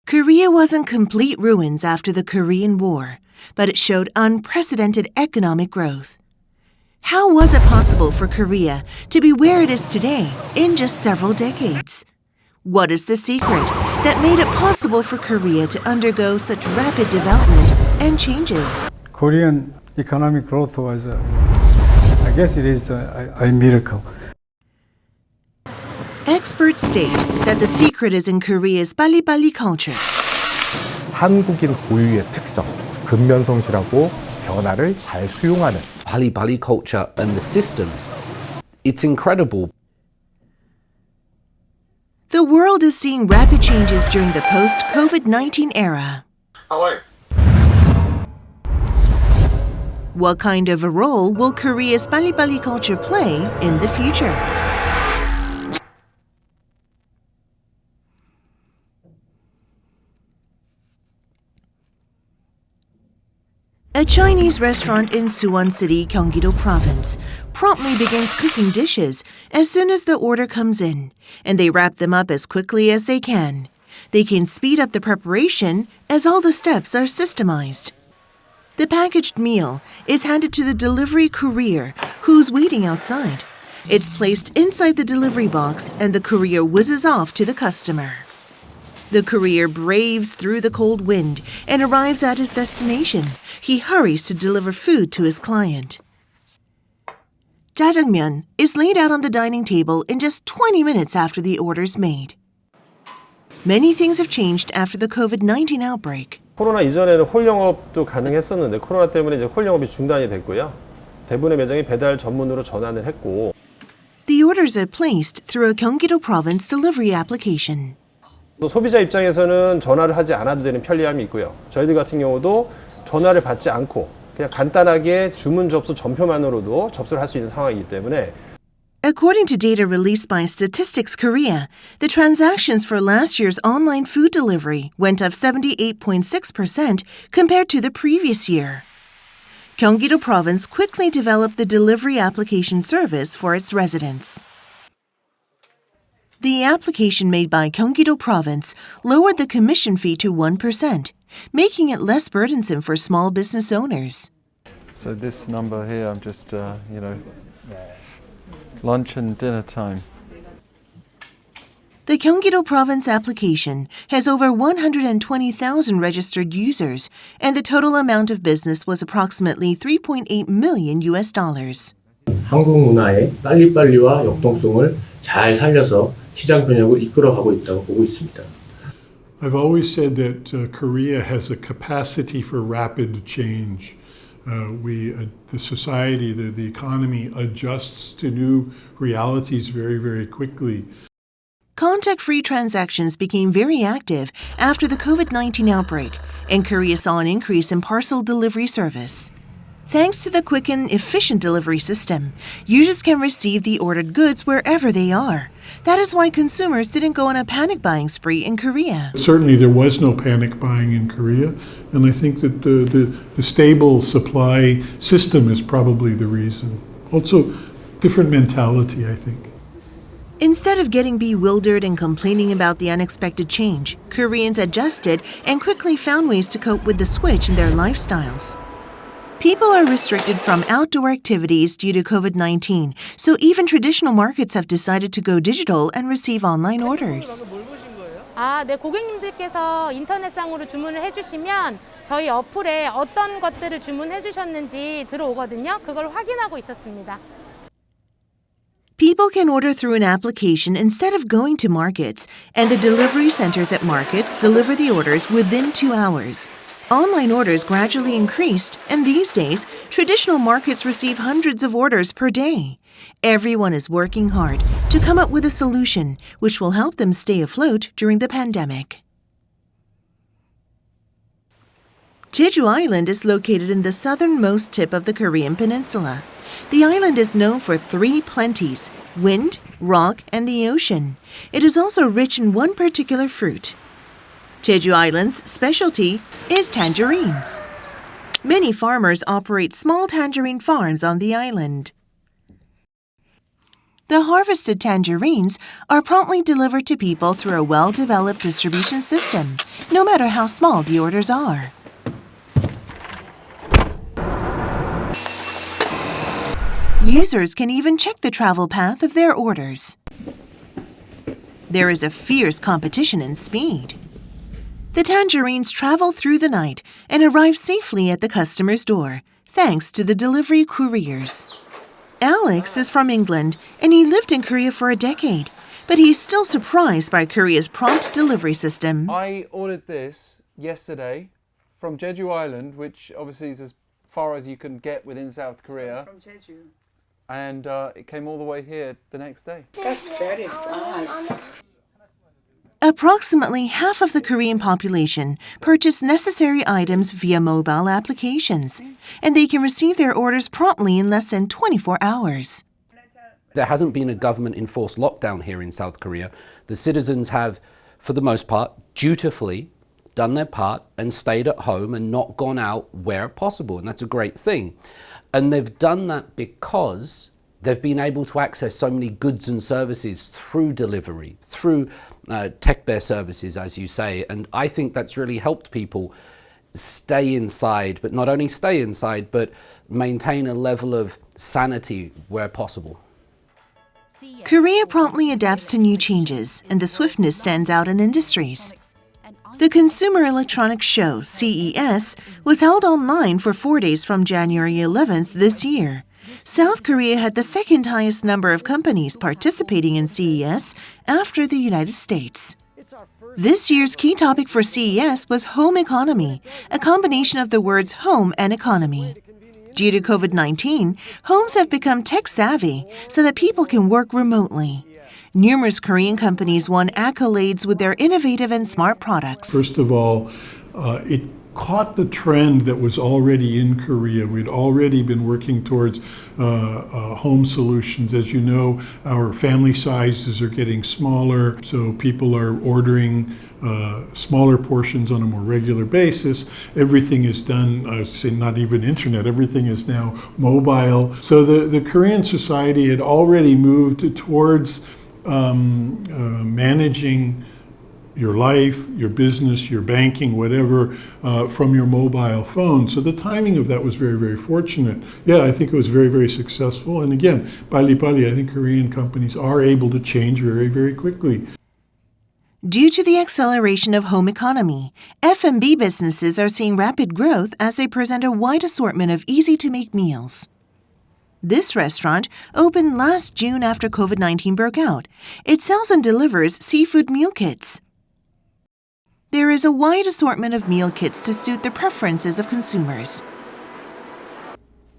Korea was in complete ruins after the Korean War, but it showed unprecedented economic growth. How was it possible for Korea to be where it is today in just several decades? What is the secret that made it possible for Korea to undergo such rapid development and changes? Korean economic growth was, I guess it is a miracle. Experts state that the secret is in Korea's Ppalli culture. 한국인 고유의 특성, 근면성실하고 변화를 잘 수용하는 Ppalli culture and the systems. It's incredible. The world is seeing rapid changes during the post-COVID-19 era. What kind of a role will Korea's Ppalli culture play in the future? A Chinese restaurant in Suwon City, Gyeonggi-do Province, promptly begins cooking dishes as soon as the order comes in, and they wrap them up as quickly as they can. They can speed up the preparation as all the steps are systemized. The packaged meal is handed to the delivery courier, who's waiting outside. It's placed inside the delivery box, and the courier whizzes off to the customer. The courier braves through the cold wind and arrives at his destination. He hurries to deliver food to his client. Jjajangmyeon is laid out on the dining table in just 20 minutes after the order's made. Many things have changed after the COVID-19 outbreak. 코로나 이전에는 홀 영업도 가능했었는데 코로나 때문에 이제 홀 영업이 중단이 됐고요. 대부분의 매장이 배달 전문으로 전환을 했고. The orders are placed through a Gyeonggi-do Province delivery application. 또 소비자 입장에서는 전화를 하지 않아도 되는 편리함이 있고요. 저희들 같은 경우도 전화를 받지 않고 그냥 간단하게 주문 접수 전표만으로도 접수를 할 수 있는 상황이기 때문에 According to data released by Statistics Korea, the transactions for last year's online food delivery went up 78.6% compared to the previous year. Gyeonggi-do Province quickly developed the delivery application service for its residents. The application made by Gyeonggi-do Province lowered the commission fee to 1%, making it less burdensome for small business owners. So this number here, I'm just, lunch and dinner time. The Gyeonggi-do Province application has over 120,000 registered users, and the total amount of business was approximately $3.8 million. 한국 문화의 빨리빨리와 역동성을 잘 살려서 시장 변혁을 이끌어가고 있다고 보고 있습니다. I've always said that Korea has a capacity for rapid change. The society, the economy adjusts to new realities very, very quickly. Contact-free transactions became very active after the COVID-19 outbreak, and Korea saw an increase in parcel delivery service. Thanks to the quick and efficient delivery system, users can receive the ordered goods wherever they are. That is why consumers didn't go on a panic buying spree in Korea. Certainly there was no panic buying in Korea, and I think that the stable supply system is probably the reason. Also, different mentality, I think. Instead of getting bewildered and complaining about the unexpected change, Koreans adjusted and quickly found ways to cope with the switch in their lifestyles. People are restricted from outdoor activities due to COVID-19, so even traditional markets have decided to go digital and receive online orders. 네, 고객님들께서 인터넷상으로 주문을 해주시면 저희 어플에 어떤 것들을 주문해 주셨는지 들어오거든요. 그걸 확인하고 있었습니다. People can order through an application instead of going to markets, and the delivery centers at markets deliver the orders within 2 hours. Online orders gradually increased, and these days, traditional markets receive hundreds of orders per day. Everyone is working hard to come up with a solution which will help them stay afloat during the pandemic. Jeju Island is located in the southernmost tip of the Korean peninsula. The island is known for 3 plenties: wind, rock, and the ocean. It is also rich in one particular fruit. Jeju Island's specialty is tangerines. Many farmers operate small tangerine farms on the island. The harvested tangerines are promptly delivered to people through a well-developed distribution system, no matter how small the orders are. Users can even check the travel path of their orders. There is a fierce competition in speed. The tangerines travel through the night and arrive safely at the customer's door, thanks to the delivery couriers. Alex is from England, and he lived in Korea for a decade, but he's still surprised by Korea's prompt delivery system. I ordered this yesterday from Jeju Island, which obviously is as far as you can get within South Korea. From Jeju. And it came all the way here the next day. That's very fast. Approximately half of the Korean population purchase necessary items via mobile applications, and they can receive their orders promptly in less than 24 hours. There hasn't been a government-enforced lockdown here in South Korea. The citizens have, for the most part, dutifully done their part and stayed at home and not gone out where possible, and that's a great thing. And they've done that because they've been able to access so many goods and services through delivery, through tech-bear services, as you say. And I think that's really helped people stay inside, but not only stay inside, but maintain a level of sanity where possible. Korea promptly adapts to new changes, and the swiftness stands out in industries. The Consumer Electronics Show, CES, was held online for 4 days from January 11th this year. South Korea had the second highest number of companies participating in CES after the United States. This year's key topic for CES was home economy, a combination of the words home and economy. Due to COVID-19, homes have become tech-savvy so that people can work remotely. Numerous Korean companies won accolades with their innovative and smart products. First of all, it caught the trend that was already in Korea. We'd already been working towards home solutions. As you know, our family sizes are getting smaller, so people are ordering smaller portions on a more regular basis. Everything is done, I say not even internet, everything is now mobile. So the Korean society had already moved towards managing your life, your business, your banking, whatever, from your mobile phone. So the timing of that was very, very fortunate. Yeah, I think it was very, very successful. And again, Ppalli, I think Korean companies are able to change very, very quickly. Due to the acceleration of home economy, F&B businesses are seeing rapid growth as they present a wide assortment of easy-to-make meals. This restaurant opened last June after COVID-19 broke out. It sells and delivers seafood meal kits. There is a wide assortment of meal kits to suit the preferences of consumers.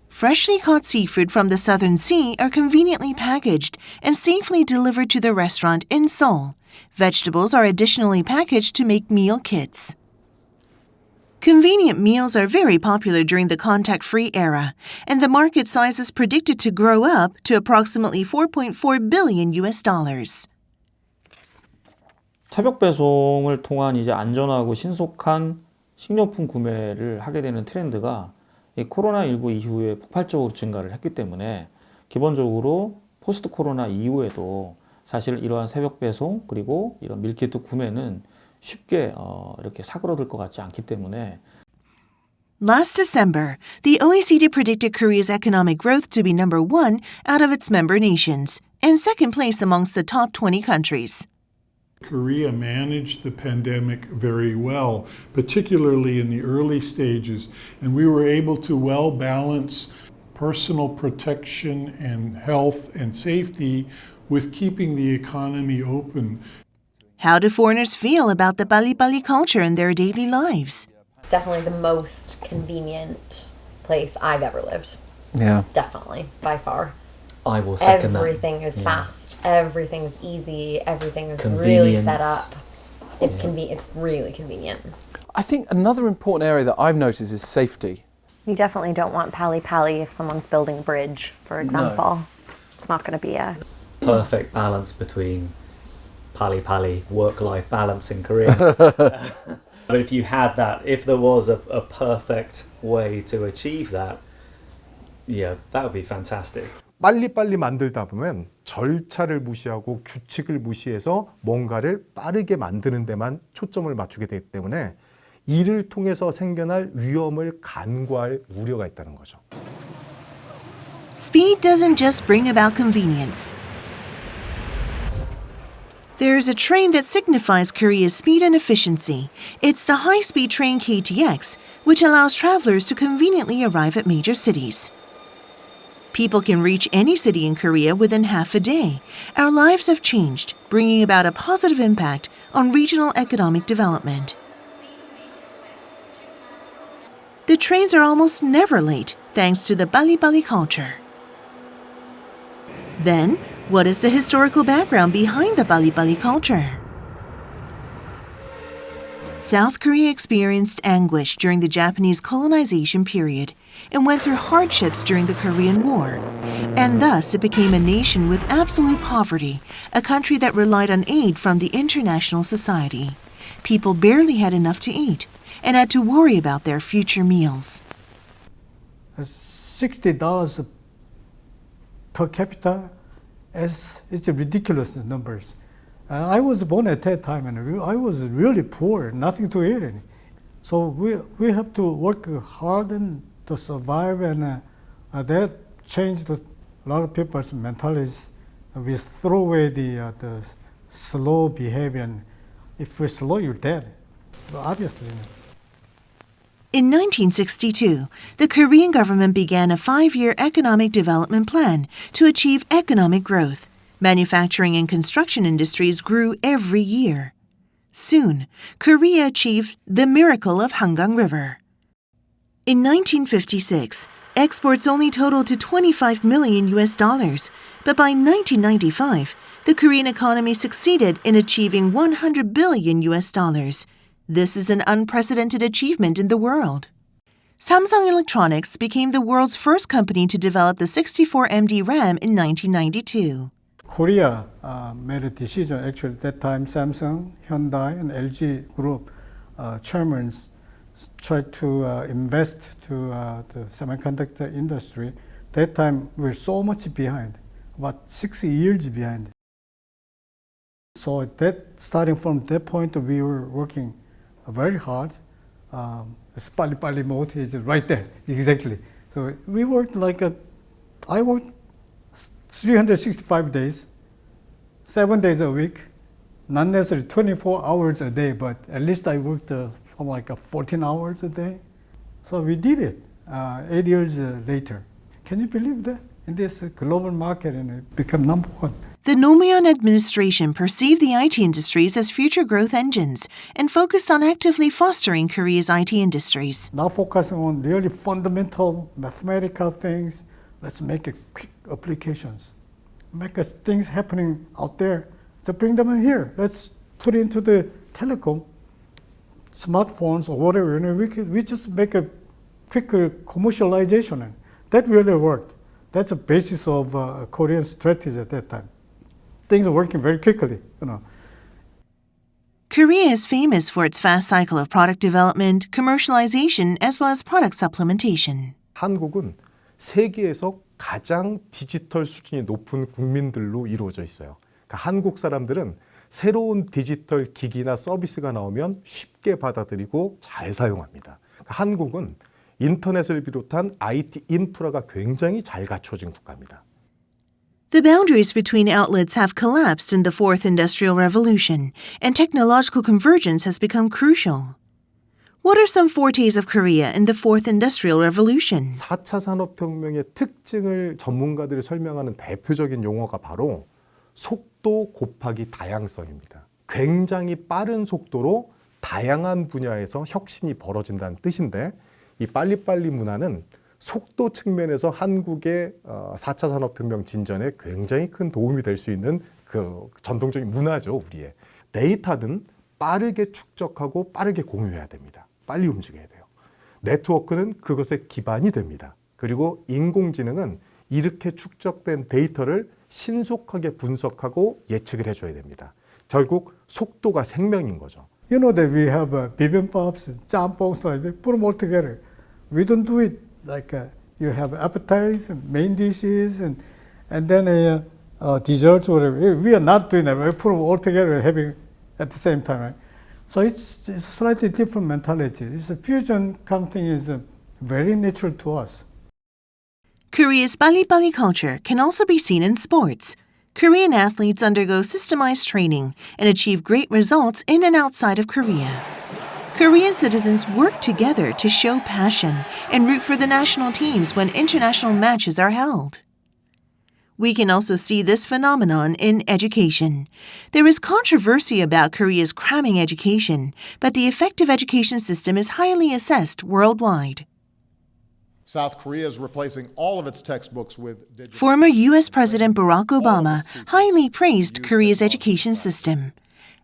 Freshly caught seafood from the Southern Sea are conveniently packaged and safely delivered to the restaurant in Seoul. Vegetables are additionally packaged to make meal kits. Convenient meals are very popular during the contact-free era, and the market size is predicted to grow up to approximately $4.4 billion. 새벽 배송을 통한 이제 안전하고 신속한 식료품 구매를 하게 되는 트렌드가 이 코로나19 이후에 폭발적으로 증가를 했기 때문에 기본적으로 포스트 코로나 이후에도 사실 이러한 새벽 배송 그리고 이런 밀키트 구매는 쉽게 이렇게 사그러들 것 같지 않기 때문에. Last December, the OECD predicted Korea's economic growth to be number 1 out of its member nations and second place amongst the top 20 countries. Korea managed the pandemic very well, particularly in the early stages, and we were able to well balance personal protection and health and safety with keeping the economy open. How do foreigners feel about the Ppalli culture in their daily lives? It's definitely the most convenient place I've ever lived. Yeah. Definitely, by far. I will second that. Everything is fast. Everything is easy. Everything is really set up. It's it's really convenient. I think another important area that I've noticed is safety. You definitely don't want Ppalli if someone's building a bridge, for example. No. It's not going to be a perfect balance between Ppalli work-life balance in Korea. But if you had that, if there was a perfect way to achieve that, yeah, that would be fantastic. 빨리빨리 만들다 보면 절차를 무시하고 규칙을 무시해서 뭔가를 빠르게 만드는 데만 초점을 맞추게 되기 때문에 이를 통해서 생겨날 위험을 간과할 우려가 있다는 거죠. Speed doesn't just bring about convenience. There is a train that signifies Korea's speed and efficiency. It's the high-speed train KTX, which allows travelers to conveniently arrive at major cities. People can reach any city in Korea within half a day. Our lives have changed, bringing about a positive impact on regional economic development. The trains are almost never late, thanks to the Ppalli culture. Then, what is the historical background behind the Ppalli culture? South Korea experienced anguish during the Japanese colonization period and went through hardships during the Korean War. And thus it became a nation with absolute poverty, a country that relied on aid from the international society. People barely had enough to eat and had to worry about their future meals. $60 per capita, it's ridiculous numbers. I was born at that time and I was really poor, nothing to eat. So we have to work hard and to survive, and that changed a lot of people's mentalities. We throw away the slow behavior, and if we're slow, you're dead, obviously. In 1962, the Korean government began a 5-year economic development plan to achieve economic growth. Manufacturing and construction industries grew every year. Soon, Korea achieved the miracle of Hangang River. In 1956, exports only totaled to $25 million, but by 1995, the Korean economy succeeded in achieving $100 billion. This is an unprecedented achievement in the world. Samsung Electronics became the world's first company to develop the 64MD RAM in 1992. Korea made a decision. Actually, at that time, Samsung, Hyundai, and LG Group chairmen tried to invest to the semiconductor industry. That time, we were so much behind, about 6 years behind. So starting from that point, we were working very hard. Ppalli mode is right there, exactly. So we worked I worked 365 days, 7 days a week, not necessarily 24 hours a day, but at least I worked 14 hours a day. So we did it 8 years later. Can you believe that? In this global market, and it became number one. The Nomuyon administration perceived the IT industries as future growth engines and focused on actively fostering Korea's IT industries. Now focusing on really fundamental mathematical things, let's make it quick applications. Make us things happening out there, so bring them in here. Let's put it into the telecom, smartphones or whatever. We just make a quicker commercialization. And that really worked. That's the basis of Korean strategy at that time. Things are working very quickly, Korea is famous for its fast cycle of product development, commercialization, as well as product supplementation. 한국은 세계에서 가장 디지털 수준이 높은 국민들로 이루어져 있어요. 그러니까 한국 사람들은 새로운 디지털 기기나 서비스가 나오면 쉽게 받아들이고 잘 사용합니다. 그러니까 한국은 인터넷을 비롯한 IT 인프라가 굉장히 잘 갖춰진 국가입니다. The boundaries between outlets have collapsed in the Fourth Industrial Revolution, and technological convergence has become crucial. What are some fortes of Korea in the Fourth Industrial Revolution? 4차 산업혁명의 특징을 전문가들이 설명하는 대표적인 용어가 바로 속도 곱하기 다양성입니다. 굉장히 빠른 속도로 다양한 분야에서 혁신이 벌어진다는 뜻인데, 이 빨리빨리 문화는 속도 측면에서 한국의 4차 산업혁명 진전에 굉장히 큰 도움이 될 수 있는 그 전통적인 문화죠, 우리의. 데이터는 빠르게 축적하고 빠르게 공유해야 됩니다. 빨리 움직여야 돼요. 네트워크는 그것의 기반이 됩니다. 그리고 인공지능은 이렇게 축적된 데이터를 신속하게 분석하고 예측을 해줘야 됩니다. 결국 속도가 생명인 거죠. You know that we have bibimbops, jampongs, put them all together. We don't do it like you have appetizers and main dishes and then desserts, whatever. We are not doing that. We're put all together, having at the same time, right? So it's slightly different mentality. It's a fusion kind of thing is very natural to us. Korea's Ppalli culture can also be seen in sports. Korean athletes undergo systemized training and achieve great results in and outside of Korea. Korean citizens work together to show passion and root for the national teams when international matches are held. We can also see this phenomenon in education. There is controversy about Korea's cramming education, but the effective education system is highly assessed worldwide. South Korea is replacing all of its textbooks with digital. Former U.S. President Barack Obama highly praised Korea's education system.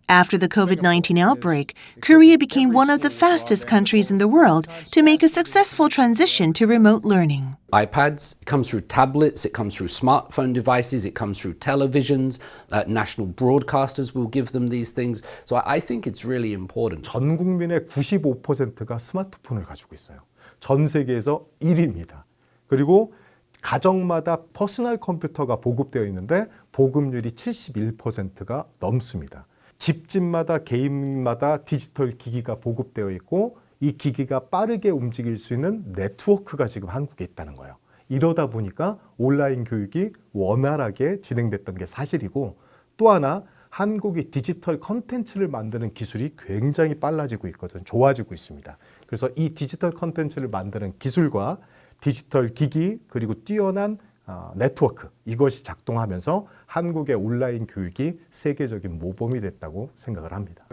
After the COVID-19 outbreak, Korea became one of the fastest countries in the world to make a successful transition to remote learning. iPads, it comes through tablets, it comes through smartphone devices, it comes through televisions, national broadcasters will give them these things. So I think it's really important. 전 국민의 95%가 스마트폰을 가지고 있어요. 전 세계에서 1위입니다. 그리고 가정마다 퍼스널 컴퓨터가 보급되어 있는데 보급률이 71%가 넘습니다. 집집마다 개인마다 디지털 기기가 보급되어 있고 이 기기가 빠르게 움직일 수 있는 네트워크가 지금 한국에 있다는 거예요. 이러다 보니까 온라인 교육이 원활하게 진행됐던 게 사실이고 또 하나 한국이 디지털 컨텐츠를 만드는 기술이 굉장히 빨라지고 있거든, 좋아지고 있습니다. 그래서 이 디지털 컨텐츠를 만드는 기술과 디지털 기기 그리고 뛰어난 네트워크 이것이 작동하면서 한국의 온라인 교육이 세계적인 모범이 됐다고 생각을 합니다.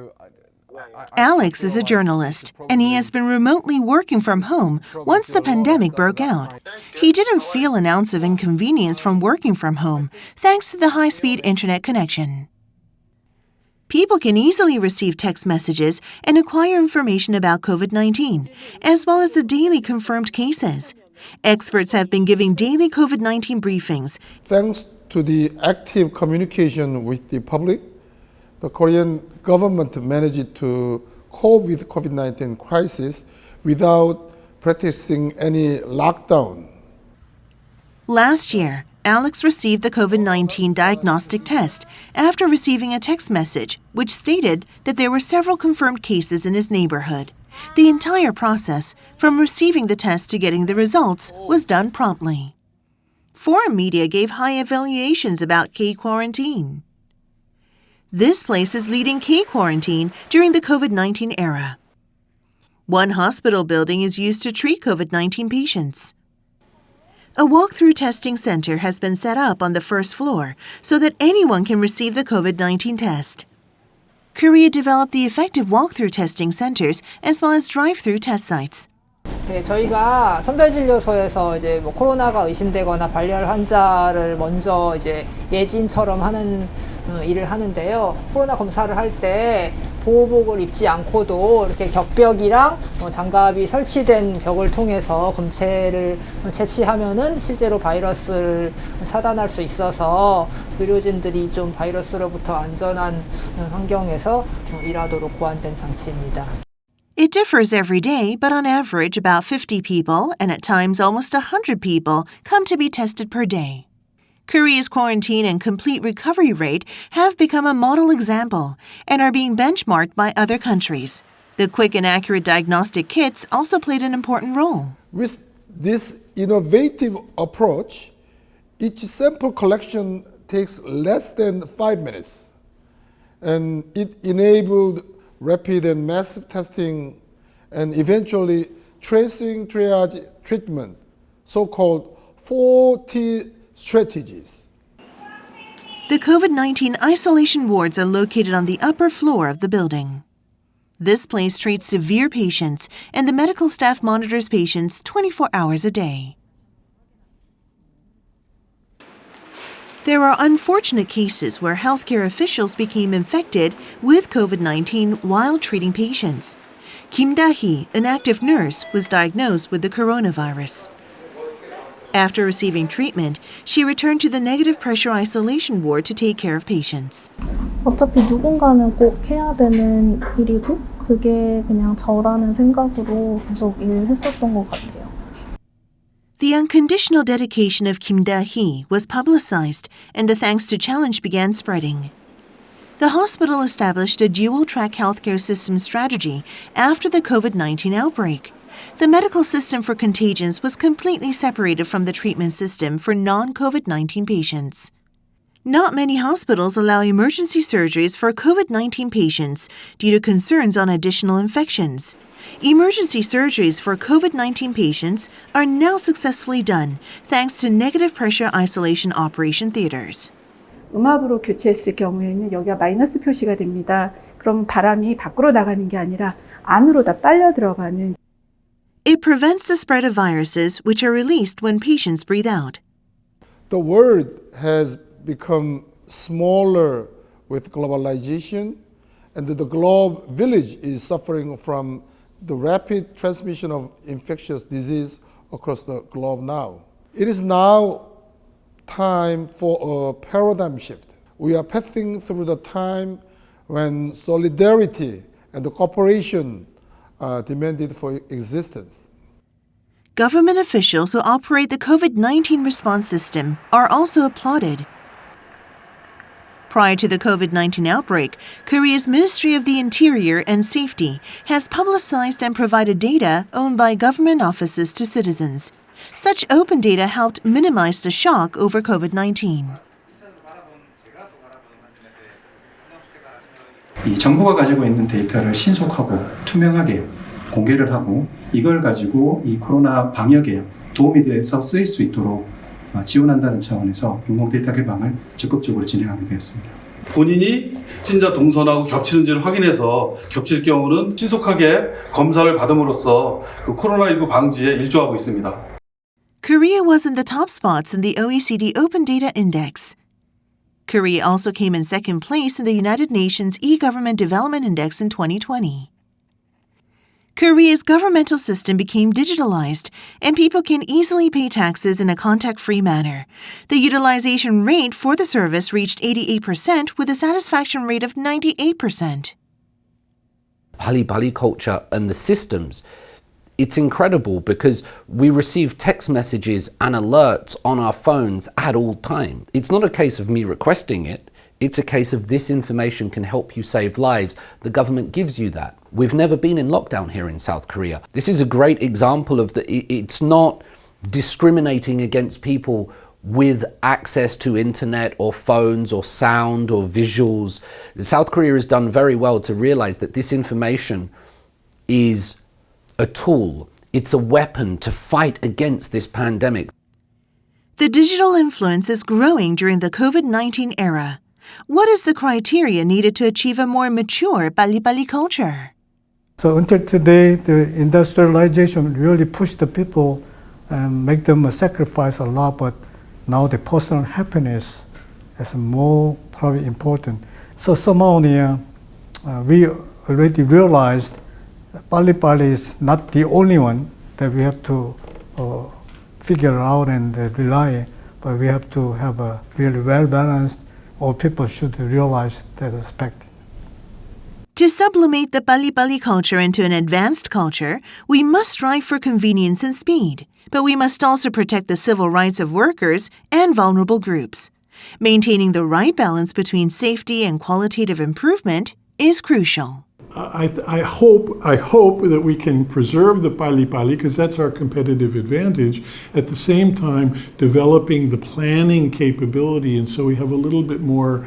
Alex is a journalist, and he has been remotely working from home once the pandemic broke out. He didn't feel an ounce of inconvenience from working from home, thanks to the high-speed internet connection. People can easily receive text messages and acquire information about COVID-19, as well as the daily confirmed cases. Experts have been giving daily COVID-19 briefings. Thanks to the active communication with the public, the Korean government managed to cope with COVID-19 crisis without practicing any lockdown. Last year, Alex received the COVID-19 diagnostic test after receiving a text message which stated that there were several confirmed cases in his neighborhood. The entire process, from receiving the test to getting the results, was done promptly. Foreign media gave high evaluations about K-quarantine. This place is leading K-quarantine during the COVID-19 era. One hospital building is used to treat COVID-19 patients. A walk-through testing center has been set up on the first floor so that anyone can receive the COVID-19 test. Korea developed the effective walk-through testing centers as well as drive-through test sites. 네, 저희가 선별진료소에서 이제 뭐 코로나가 의심되거나 발열 환자를 먼저 이제 예진처럼 하는 일을 하는데요. 코로나 검사를 할 때 보호복을 입지 않고도 이렇게 격벽이랑 장갑이 설치된 벽을 통해서 검체를 채취하면은 실제로 바이러스를 차단할 수 있어서 의료진들이 좀 바이러스로부터 안전한 환경에서 일하도록 고안된 장치입니다. It differs every day, but on average about 50 people and at times almost 100 people come to be tested per day. Korea's quarantine and complete recovery rate have become a model example and are being benchmarked by other countries. The quick and accurate diagnostic kits also played an important role. With this innovative approach, each sample collection takes less than 5 minutes, and it enabled rapid and massive testing and eventually tracing, triage, treatment, so-called 4T strategies. The COVID-19 isolation wards are located on the upper floor of the building. This place treats severe patients, and the medical staff monitors patients 24 hours a day. There are unfortunate cases where healthcare officials became infected with COVID-19 while treating patients. Kim Da-hee, an active nurse, was diagnosed with the coronavirus. After receiving treatment, she returned to the negative pressure isolation ward to take care of patients. 어차피 누군가는 꼭 해야 되는 일이고 그게 그냥 저라는 생각으로 계속 일을 했었던 것 같아요. The unconditional dedication of Kim Da-hee was publicized, and the Thanks to Challenge began spreading. The hospital established a dual-track healthcare system strategy after the COVID-19 outbreak. The medical system for contagions was completely separated from the treatment system for non-COVID-19 patients. Not many hospitals allow emergency surgeries for COVID-19 patients due to concerns on additional infections. Emergency surgeries for COVID-19 patients are now successfully done thanks to negative pressure isolation operation theaters. 음압으로 교체했을 경우에는 여기가 마이너스 표시가 됩니다. 그럼 바람이 밖으로 나가는 게 아니라 안으로 다 빨려 들어가는. It prevents the spread of viruses which are released when patients breathe out. The world has become smaller with globalization, and the globe village is suffering from the rapid transmission of infectious disease across the globe now. It is now time for a paradigm shift. We are passing through the time when solidarity and the cooperation are demanded for existence. Government officials who operate the COVID-19 response system are also applauded. Prior to the COVID-19 outbreak, Korea's Ministry of the Interior and Safety has publicized and provided data owned by government offices to citizens. Such open data helped minimize the shock over COVID-19. 이 정부가 가지고 있는 데이터를 신속하고 투명하게 공개를 하고 이걸 가지고 이 코로나 방역에 도움이 돼서 쓰일 수 있도록 지원한다는 차원에서 공공 데이터 개방을 적극적으로 진행하게 되었습니다. 본인이 확진자 동선하고 겹치는지를 확인해서 겹칠 경우는 신속하게 검사를 받음으로써 그 코로나19 방지에 일조하고 있습니다. Korea was in the top spots in the OECD Open Data Index. Korea also came in second place in the United Nations E-Government Development Index in 2020. Korea's governmental system became digitalized, and people can easily pay taxes in a contact-free manner. The utilization rate for the service reached 88% with a satisfaction rate of 98%. Ppalli culture and the systems, it's incredible because we receive text messages and alerts on our phones at all time. It's not a case of me requesting it. It's a case of this information can help you save lives. The government gives you that. We've never been in lockdown here in South Korea. This is a great example of it's not discriminating against people with access to internet or phones or sound or visuals. South Korea has done very well to realize that this information is a tool. It's a weapon to fight against this pandemic. The digital influence is growing during the COVID-19 era. What is the criteria needed to achieve a more mature Ppalli culture? So until today, the industrialization really pushed the people and make them sacrifice a lot, but now the personal happiness is more probably important. So somehow we already realized Ppalli is not the only one that we have to figure out and rely, but we have to have a really well-balanced. All people should realize that aspect. To sublimate the Ppalli culture into an advanced culture, we must strive for convenience and speed, but we must also protect the civil rights of workers and vulnerable groups. Maintaining the right balance between safety and qualitative improvement is crucial. I hope that we can preserve the Ppalli because that's our competitive advantage. At the same time, developing the planning capability, and so we have a little bit more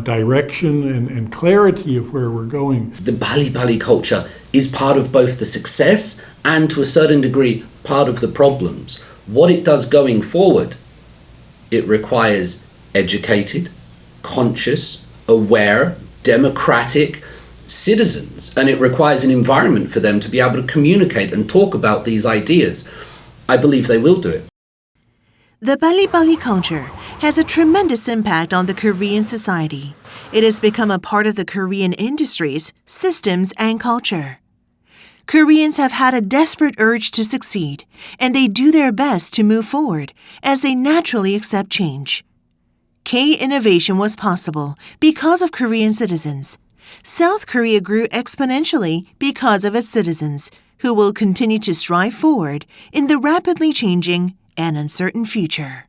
direction and clarity of where we're going. The Ppalli culture is part of both the success and, to a certain degree, part of the problems. What it does going forward, it requires educated, conscious, aware, democratic citizens, and it requires an environment for them to be able to communicate and talk about these ideas. I believe they will do it. The Ppalli culture has a tremendous impact on the Korean society. It has become a part of the Korean industries, systems, and culture. Koreans have had a desperate urge to succeed, and they do their best to move forward as they naturally accept change. K-innovation was possible because of Korean citizens. South Korea grew exponentially because of its citizens, who will continue to strive forward in the rapidly changing an uncertain future.